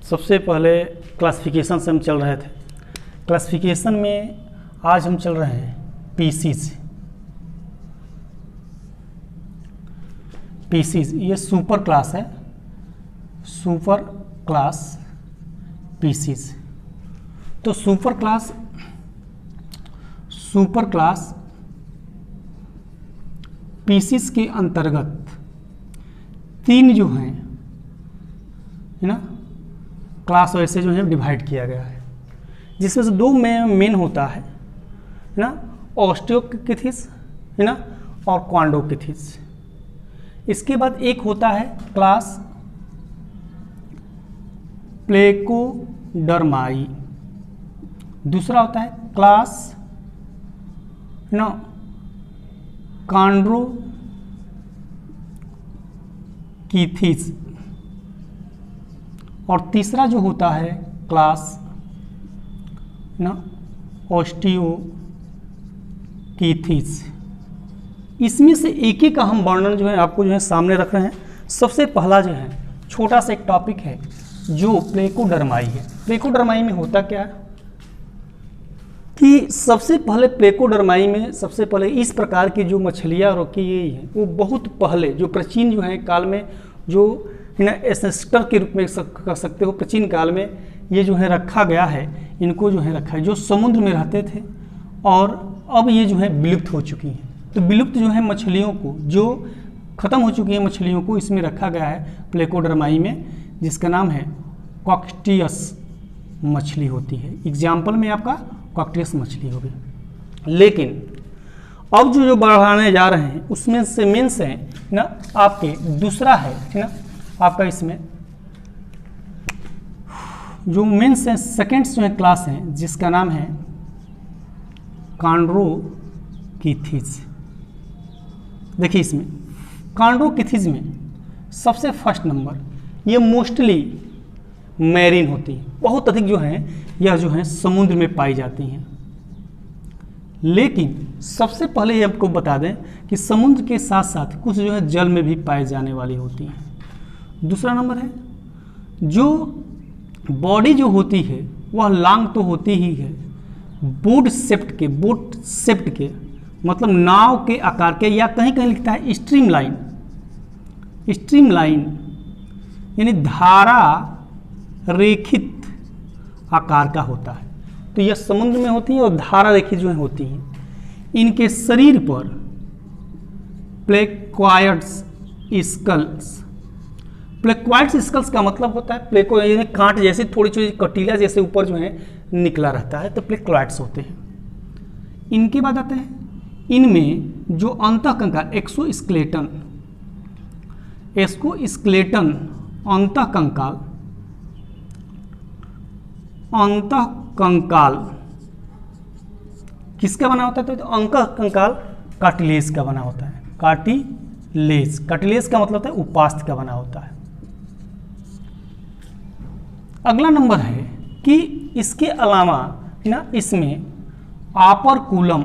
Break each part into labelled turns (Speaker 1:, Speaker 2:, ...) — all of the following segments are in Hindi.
Speaker 1: सबसे पहले क्लासिफिकेशन से हम चल रहे थे। क्लासिफिकेशन में आज हम चल रहे हैं पीसीज। पीसीज ये सुपर क्लास है, सुपर क्लास पीसीज। तो सुपर क्लास पीसीज के अंतर्गत तीन जो हैं है ना क्लास वैसे जो है डिवाइड किया गया है, जिसमें से दो में मेन होता है ना ऑस्टियोकिथिस है ना और क्वाड्रोकिथिस। इसके बाद एक होता है क्लास प्लेकोडर्माई, दूसरा होता है क्लास ना कॉन्ड्रोकिथिस और तीसरा जो होता है क्लास ना ऑस्टियोकिथिस। इसमें से एक ही का हम वर्णन जो है आपको जो है सामने रख रहे हैं। सबसे पहला जो है छोटा सा एक टॉपिक है जो प्लेकोडर्माई है। प्लेकोडर्माई में होता क्या है कि सबसे पहले प्लेकोडर्माई में सबसे पहले इस प्रकार की जो मछलियाँ रखी गई हैं वो बहुत पहले जो प्राचीन जो है काल में जो है ना एंसेस्टर के रूप में कर सकते हो, प्राचीन काल में ये जो है रखा गया है। इनको जो है रखा है जो समुद्र में रहते थे और अब ये जो है विलुप्त हो चुकी हैं। तो विलुप्त जो है मछलियों को जो खत्म हो चुकी है मछलियों को इसमें रखा गया है प्लेकोडर्माई में, जिसका नाम है कॉक्टियस मछली होती है। एग्जाम्पल में आपका कॉक्टियस मछली होगी। लेकिन अब जो बढ़ाने जा रहे हैं उसमें से मेंस है ना आपके दूसरा है ना आपका इसमें जो मेंस है सेकेंड्स जो है क्लास है जिसका नाम है कॉन्ड्रोकिथिस। देखिए इसमें कॉन्ड्रोकिथिस में सबसे फर्स्ट नंबर ये मोस्टली मैरीन होती है, बहुत अधिक जो है यह जो है समुद्र में पाई जाती हैं। लेकिन सबसे पहले ये आपको बता दें कि समुद्र के साथ साथ कुछ जो है जल में भी पाए जाने वाली होती हैं। दूसरा नंबर है जो बॉडी जो होती है वह लांग तो होती ही है, बोट शेप्ड के मतलब नाव के आकार के, या कहीं कहीं लिखता है स्ट्रीम लाइन यानी धारा रेखित आकार का होता है। तो यह समुद्र में होती है और धारा रेखित जो है होती हैं। इनके शरीर पर प्लेक्वायड्स स्कल्स का मतलब होता है प्लेको यानी कांट जैसे थोड़ी छोटी कटीला जैसे ऊपर जो है निकला रहता है, तो प्लेक्वायड्स होते हैं। इनके बाद आते हैं इनमें जो अंतःकंकाल एक्सोस्केलेटन अंतःकंकाल किसका बना होता है? तो अंतःकंकाल कार्टिलेज का बना होता है। कार्टिलेज का मतलब होता है उपास्थि का बना होता है। अगला नंबर है कि इसके अलावा ना इसमें आपर्कुलम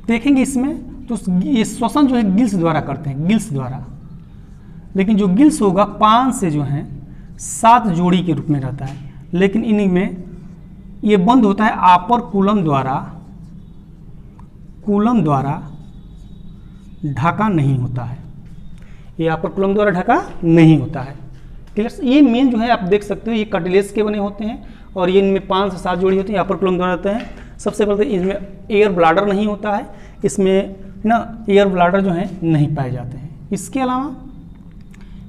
Speaker 1: देखेंगे इसमें, तो ये श्वसन जो है गिल्स द्वारा करते हैं, गिल्स द्वारा। लेकिन जो गिल्स होगा 5 से जो है 7 जोड़ी के रूप में रहता है, लेकिन इनमें ये बंद होता है आपर्कुलम द्वारा ढका नहीं होता है। ये आपर्कुलम द्वारा ढका नहीं होता है। क्लियर? ये मेन जो है आप देख सकते हो ये कार्टिलेज के बने होते हैं और ये इनमें 5 से 7 जोड़ी होती है, आपर्कुलम द्वारा होते हैं। सबसे पहले इसमें एयर ब्लाडर नहीं होता है, इसमें ना एयर ब्लाडर जो है नहीं पाए जाते हैं। इसके अलावा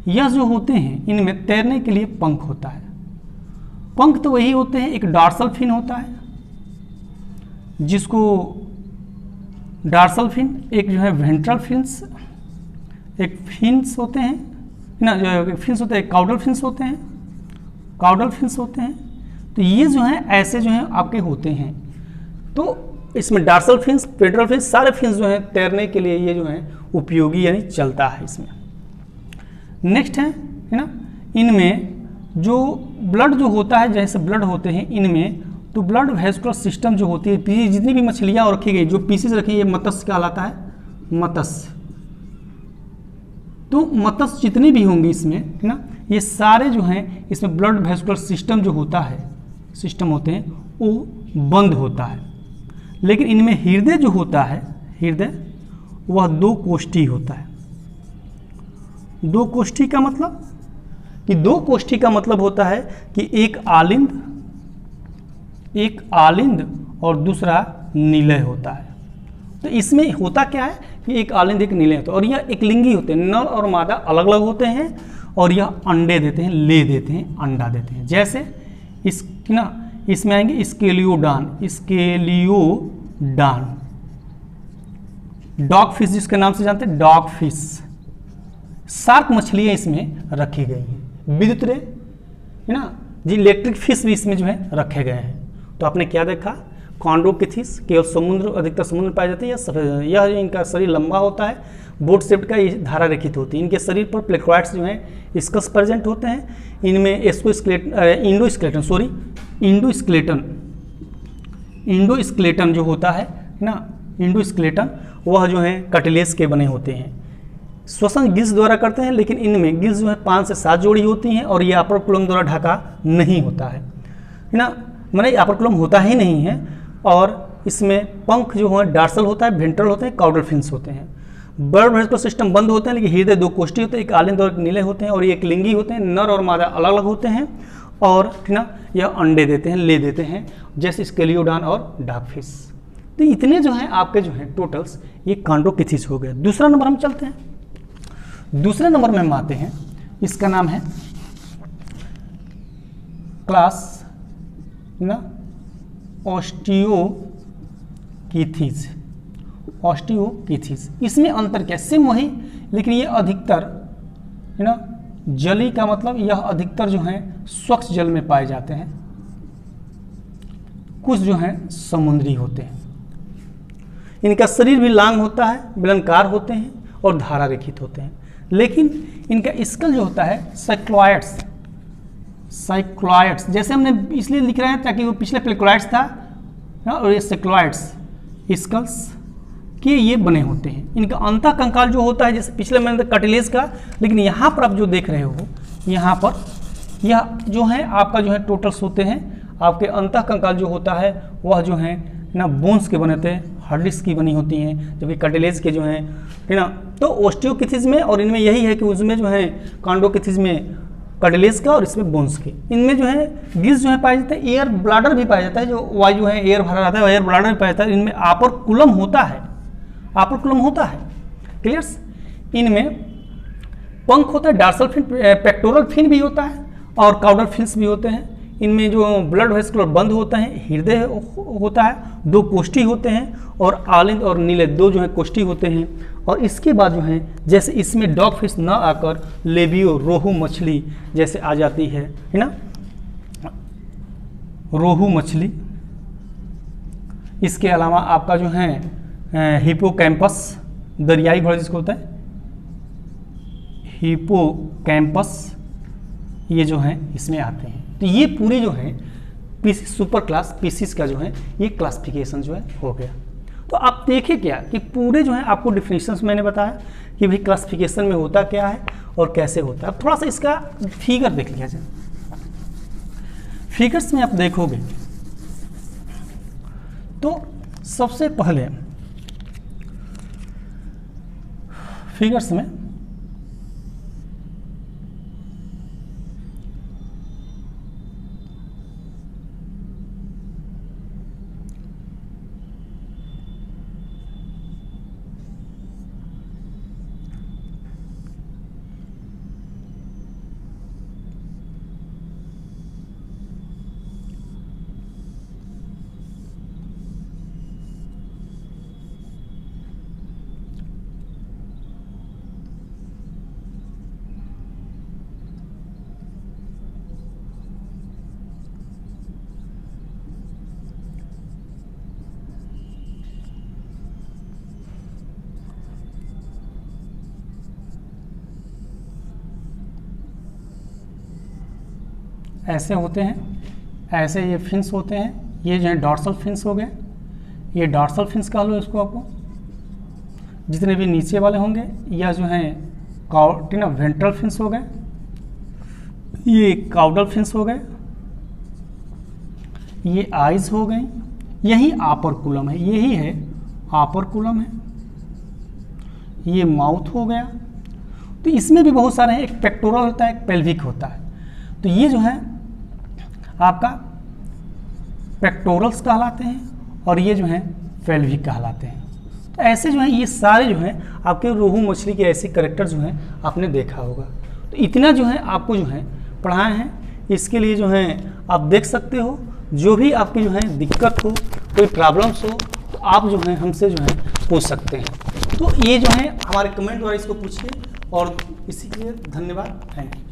Speaker 1: यह जो होते हैं इनमें तैरने के लिए पंख होता है। पंख तो वही होते हैं, एक डॉर्सल फिन होता है जिसको डॉर्सल फिन, एक जो है वेंट्रल फिन्स, एक फिन्स होते हैं ना जो फिन्स होते हैं, काउडल फिन्स होते हैं। तो ये जो है ऐसे जो है आपके होते हैं। तो इसमें डॉर्सल फिन्स, पेट्रल फिन्स, सारे फिन्स जो हैं तैरने के लिए ये जो है उपयोगी यानी चलता है इसमें। नेक्स्ट है ना इनमें जो ब्लड जो होता है, जैसे ब्लड होते हैं इनमें, तो ब्लड वेस्कुलर सिस्टम जो होती है, जितनी भी मछलियाँ रखी गई जो पीसेज रखी है, ये मत्स्य कहलाता है, मत्स्य। तो मत्स्य जितने भी होंगे इसमें, है ना, ये सारे जो हैं इसमें ब्लड वेस्कुलर सिस्टम जो होता है, सिस्टम होते हैं वो बंद होता है। लेकिन इनमें हृदय जो होता है, हृदय वह दो कोष्ठी होता है। दो कोष्ठी का मतलब कि दो कोष्ठी का मतलब होता है कि एक आलिंद और दूसरा निलय होता है। तो इसमें होता क्या है कि एक आलिंद एक निलय होता है, और यह एक लिंगी होते हैं, नर और मादा अलग अलग होते हैं, और यह अंडे देते हैं, ले देते हैं, अंडा देते हैं। जैसे इसमें आएंगे स्केलियोडान, डॉग फिश जिसके नाम से जानते हैं, डॉग फिश। शार्क मछलियाँ इसमें रखी गई हैं। विद्युत रे, है ना जी, इलेक्ट्रिक फिश भी इसमें जो है रखे गए हैं। तो आपने क्या देखा, कॉन्ड्रोकिथिस केवल समुद्र, अधिकतर समुद्र में पाए जाते हैं। यह इनका शरीर लंबा होता है, बोट शेप्ड का ये धारा रेखित होती है। इनके शरीर पर प्लेक्वाइड्स जो हैं स्कल्स प्रेजेंट होते हैं। इनमें इंडोस्केलेटन जो होता है ना, इंडोस्केलेटन वह जो है कार्टिलेज के बने होते हैं। श्वसन गिल्स द्वारा करते हैं, लेकिन इनमें गिल्स जो है 5 से 7 जोड़ी होती हैं, और ये अपर कोलम द्वारा ढका नहीं होता है ना, मैंने अपर कोलम होता ही नहीं है। और इसमें पंख जो है डार्सल होता है, वेंट्रल होते हैं, काउडल फिन्स होते हैं। ब्लड वेस्कुलर सिस्टम बंद होते हैं, लेकिन हृदय दो कोष्ठी होते हैं, एक आलिंद और एक नीले होते हैं, और ये एक लिंगी होते हैं। नर और मादा अलग अलग होते हैं, और ठीक ना, यह अंडे देते हैं, ले देते हैं, जैसे स्केलियोडान और डॉगफिश। तो इतने जो हैं आपके जो हैं टोटल्स ये कॉन्ड्रोकिथिस हो गए। दूसरा नंबर हम चलते हैं। दूसरे नंबर में हम आते हैं, इसका नाम है क्लास ना ऑस्टियोकिथिस। इसमें अंतर क्या, सेम वही, लेकिन ये अधिकतर, है ना, जली का मतलब यह अधिकतर जो है स्वच्छ जल में पाए जाते हैं, कुछ जो है समुद्री होते हैं। इनका शरीर भी लांग होता है, बेलनाकार होते हैं, और धारा रेखित होते हैं। लेकिन इनका स्कल जो होता है साइक्लॉइड्स, जैसे हमने इसलिए लिख रहे हैं ताकि वो पिछले प्लेक्लॉइड्स था, और ये साइक्लॉइड्स स्कल्स के ये बने होते हैं। इनका अंतः कंकाल जो होता है, जैसे पिछले मैंने कार्टिलेज का, लेकिन यहाँ पर आप जो देख रहे हो, यहाँ पर यह जो है आपका जो है टोटल्स होते हैं। आपके अंतः कंकाल जो होता है वह जो है ना बोन्स के बने होते हैं, हार्डिस की बनी होती हैं, जबकि कार्टिलेज के जो हैं, है ना। तो ऑस्टियोकिथिस में और इनमें यही है कि उसमें जो है कॉन्ड्रोकिथिस में कार्टिलेज का और इसमें बोन्स के, इनमें जो है गिल्स जो है पाए जाते हैं। एयर ब्लाडर भी पाया जाता है, जो वायु है एयर भरा रहता है, एयर ब्लाडर भी पाया जाता है। इनमें आपर कुलम होता है, क्लियर्स। इनमें पंख होता है, डार्सल फिन, पेक्टोरल फिन भी होता है, और काउडल फिन्स भी होते हैं। इनमें जो ब्लड वेस्कुलर बंद होता है, हृदय होता है, दो कोष्ठी होते हैं, और आलिंद और नीले दो जो है कोष्ठी होते हैं। और इसके बाद जो है जैसे इसमें डॉग फिश ना आकर लेबियो रोहू मछली जैसे आ जाती है ना, रोहू मछली। इसके अलावा आपका जो है हिपोकैम्पस, दरियाई घोड़ा जिसको होता है हिपोकैम्पस, ये जो है इसमें आते हैं। तो ये पूरे जो है पीसीस सुपर क्लास पीसीस का जो है ये क्लासिफिकेशन जो है हो गया। तो आप देखिए क्या कि पूरे जो है आपको डिफिनेशंस मैंने बताया कि भाई क्लासिफिकेशन में होता क्या है और कैसे होता है। अब थोड़ा सा इसका फिगर देख लिया जाए। फिगर्स में आप देखोगे तो सबसे पहले फिगर्स में ऐसे होते हैं, ऐसे ये फिन्स होते हैं। ये जो है डॉर्सल फिन्स हो गए, ये डॉर्सल फिन्स कह लो इसको। आपको जितने भी नीचे वाले होंगे या जो हैं वेंट्रल फिन्स हो गए, ये काउडल फिन्स हो गए, ये आइज हो गई, यही आपर्कुलम है, यही है आपर्कुलम है, ये माउथ हो गया। तो इसमें भी बहुत सारे हैं, एक पेक्टोरल होता है, एक पेल्विक होता है। तो ये जो है आपका पेक्टोरल्स कहलाते हैं और ये जो है पेल्विक कहलाते हैं। तो ऐसे जो है ये सारे जो हैं आपके रोहू मछली के ऐसे कैरेक्टर जो हैं आपने देखा होगा। तो इतना जो है आपको जो है पढ़ाए हैं, इसके लिए जो है आप देख सकते हो। जो भी आपकी जो है दिक्कत हो, कोई प्रॉब्लम्स हो, तो आप जो है हमसे जो है पूछ सकते हैं। तो ये जो है हमारे कमेंट द्वारा इसको पूछिए और इसी के लिए धन्यवाद, थैंक यू।